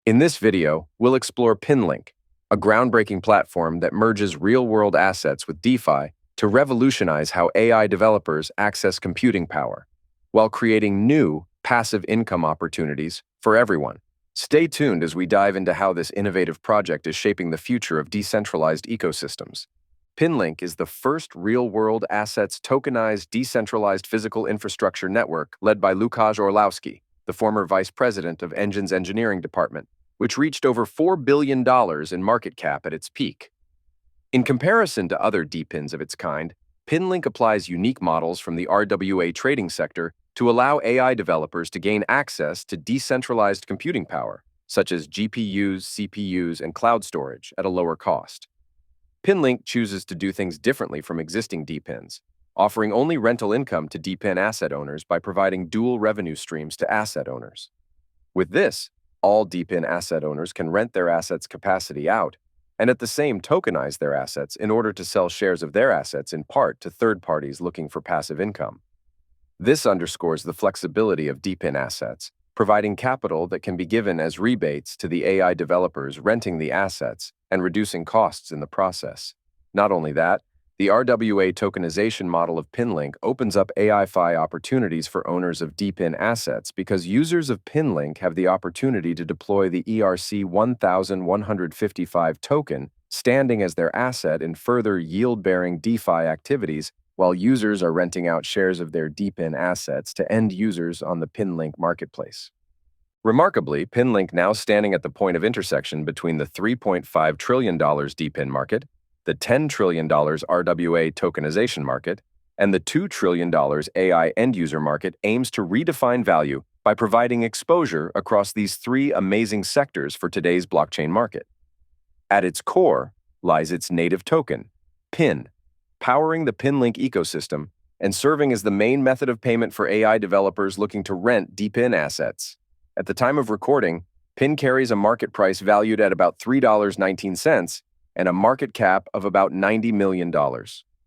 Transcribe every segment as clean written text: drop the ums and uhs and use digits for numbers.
In this video, we'll explore pinlink, a groundbreaking platform that merges real-world assets with DeFi to revolutionize how AI developers access computing power, while creating new passive income opportunities for everyone. Stay tuned as we dive into how this innovative project is shaping the future of decentralized ecosystems. Pinlink is the first real-world assets tokenized decentralized physical infrastructure network led by Łukasz Orlowski, the former vice president of Engine's engineering department, which reached over $4 billion in market cap at its peak. In comparison to other DePINs of its kind, Pinlink applies unique models from the RWA trading sector to allow AI developers to gain access to decentralized computing power, such as GPUs, CPUs, and cloud storage, at a lower cost. Pinlink chooses to do things differently from existing DePINs, offering only rental income to DePIN asset owners by providing dual revenue streams to asset owners. With this, all DePIN asset owners can rent their assets' capacity out and at the same tokenize their assets in order to sell shares of their assets in part to third parties looking for passive income. This underscores the flexibility of DePIN assets, providing capital that can be given as rebates to the AI developers renting the assets and reducing costs in the process. Not only that, the RWA tokenization model of Pinlink opens up AI-fi opportunities for owners of DePIN assets because users of Pinlink have the opportunity to deploy the ERC 1155 token, standing as their asset in further yield-bearing DeFi activities, while users are renting out shares of their DePIN assets to end users on the Pinlink marketplace. Remarkably, Pinlink now standing at the point of intersection between the $3.5 trillion DePIN market, the $10 trillion RWA tokenization market, and the $2 trillion AI end-user market aims to redefine value by providing exposure across these three amazing sectors for today's blockchain market. At its core lies its native token, PIN, powering the Pinlink ecosystem and serving as the main method of payment for AI developers looking to rent DePIN assets. At the time of recording, PIN carries a market price valued at about $3.19 and a market cap of about $90 million.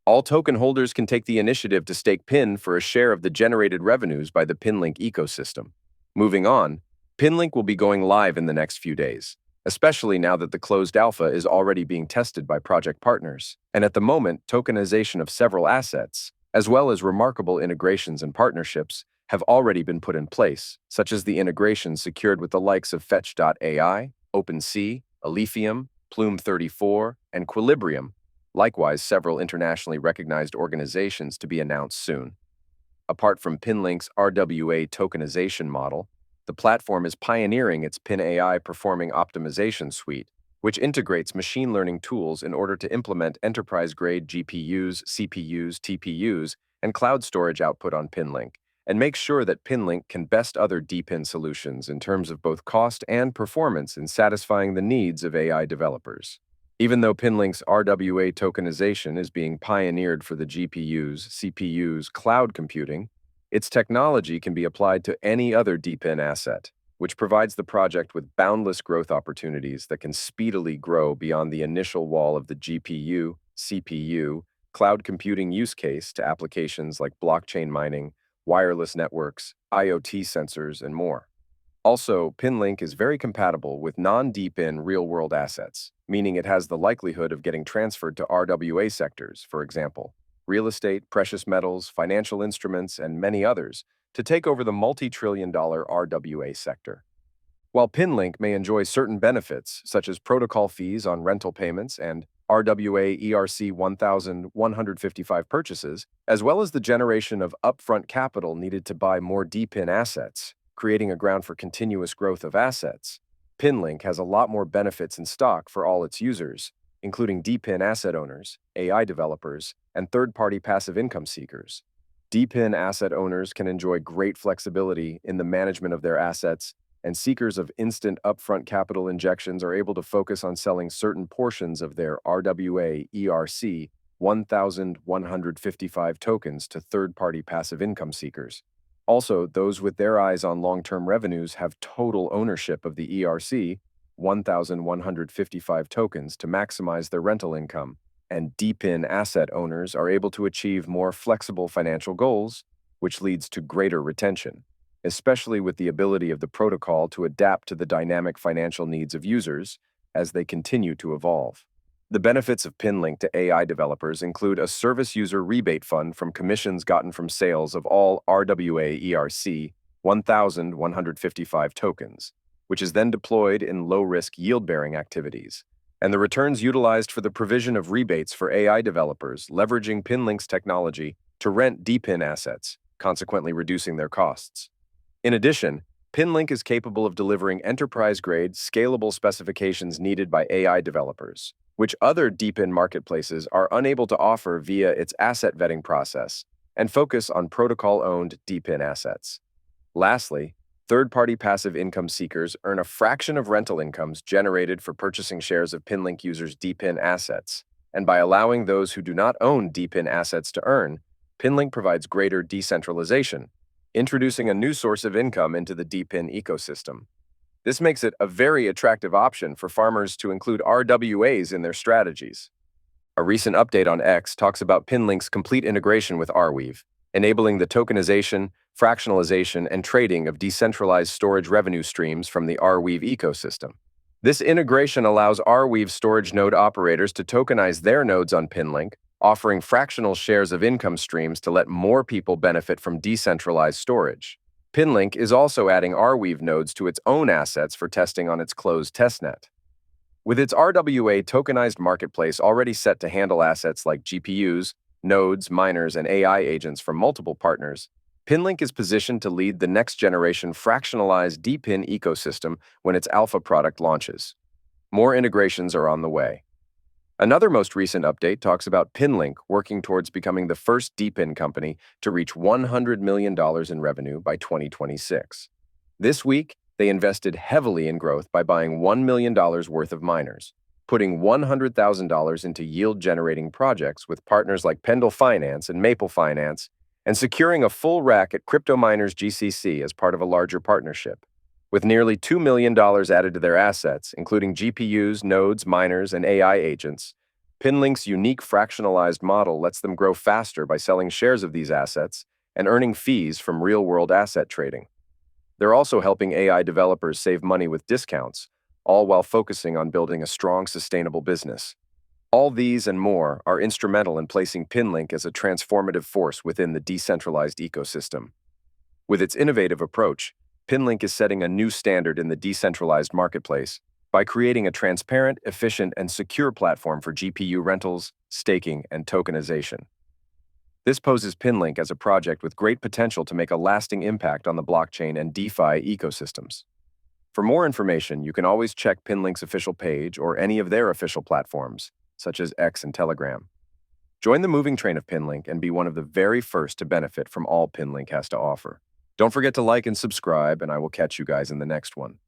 All token holders can take the initiative to stake PIN for a share of the generated revenues by the Pinlink ecosystem. Moving on, Pinlink will be going live in the next few days, especially now that the closed alpha is already being tested by project partners, and at the moment, tokenization of several assets, as well as remarkable integrations and partnerships, have already been put in place, such as the integrations secured with the likes of Fetch.ai, OpenSea, Alephium, Plume34, and Equilibrium, likewise several internationally recognized organizations to be announced soon. Apart from Pinlink's RWA tokenization model, the platform is pioneering its PIN AI performing optimization suite, which integrates machine learning tools in order to implement enterprise-grade GPUs, CPUs, TPUs, and cloud storage output on Pinlink, and make sure that Pinlink can best other DePIN solutions in terms of both cost and performance in satisfying the needs of AI developers. Even though Pinlink's RWA tokenization is being pioneered for the GPUs, CPUs, cloud computing, its technology can be applied to any other DePIN asset, which provides the project with boundless growth opportunities that can speedily grow beyond the initial wall of the GPU, CPU, cloud computing use case to applications like blockchain mining, wireless networks, IoT sensors, and more. Also, Pinlink is very compatible with non-DePIN real-world assets, meaning it has the likelihood of getting transferred to RWA sectors, for example, real estate, precious metals, financial instruments, and many others, to take over the multi-trillion-dollar RWA sector. While Pinlink may enjoy certain benefits, such as protocol fees on rental payments and RWA ERC 1155 purchases, as well as the generation of upfront capital needed to buy more DePIN assets, creating a ground for continuous growth of assets, Pinlink has a lot more benefits in stock for all its users, including DePIN asset owners, AI developers, and third-party passive income seekers. DePIN asset owners can enjoy great flexibility in the management of their assets, and seekers of instant upfront capital injections are able to focus on selling certain portions of their RWA ERC 1155 tokens to third-party passive income seekers. Also, those with their eyes on long-term revenues have total ownership of the ERC 1155 tokens to maximize their rental income, and DePIN asset owners are able to achieve more flexible financial goals, which leads to greater retention. especially with the ability of the protocol to adapt to the dynamic financial needs of users as they continue to evolve. The benefits of Pinlink to AI developers include a service user rebate fund from commissions gotten from sales of all RWA ERC 1,155 tokens, which is then deployed in low-risk yield-bearing activities, and the returns utilized for the provision of rebates for AI developers leveraging Pinlink's technology to rent DPIN assets, consequently reducing their costs. In addition, Pinlink is capable of delivering enterprise-grade, scalable specifications needed by AI developers, which other DPIN marketplaces are unable to offer via its asset vetting process, and focus on protocol-owned DPIN assets. Lastly, third-party passive income seekers earn a fraction of rental incomes generated for purchasing shares of Pinlink users' DPIN assets, and by allowing those who do not own DPIN assets to earn, Pinlink provides greater decentralization, introducing a new source of income into the DPIN ecosystem. This makes it a very attractive option for farmers to include RWAs in their strategies. A recent update on X talks about Pinlink's complete integration with Arweave, enabling the tokenization, fractionalization, and trading of decentralized storage revenue streams from the Arweave ecosystem. This integration allows Arweave storage node operators to tokenize their nodes on Pinlink, offering fractional shares of income streams to let more people benefit from decentralized storage. Pinlink is also adding Arweave nodes to its own assets for testing on its closed testnet. With its RWA tokenized marketplace already set to handle assets like GPUs, nodes, miners, and AI agents from multiple partners, Pinlink is positioned to lead the next-generation fractionalized DPIN ecosystem when its alpha product launches. More integrations are on the way. Another most recent update talks about Pinlink working towards becoming the first DPIN company to reach $100 million in revenue by 2026. This week, they invested heavily in growth by buying $1 million worth of miners, putting $100,000 into yield-generating projects with partners like Pendle Finance and Maple Finance, and securing a full rack at Crypto Miners GCC as part of a larger partnership. With nearly $2 million added to their assets, including GPUs, nodes, miners, and AI agents, Pinlink's unique fractionalized model lets them grow faster by selling shares of these assets and earning fees from real-world asset trading. They're also helping AI developers save money with discounts, all while focusing on building a strong, sustainable business. All these and more are instrumental in placing Pinlink as a transformative force within the decentralized ecosystem. With its innovative approach, Pinlink is setting a new standard in the decentralized marketplace by creating a transparent, efficient, and secure platform for GPU rentals, staking, and tokenization. This poses Pinlink as a project with great potential to make a lasting impact on the blockchain and DeFi ecosystems. For more information, you can always check Pinlink's official page or any of their official platforms, such as X and Telegram. Join the moving train of Pinlink and be one of the very first to benefit from all Pinlink has to offer. Don't forget to like and subscribe, and I will catch you guys in the next one.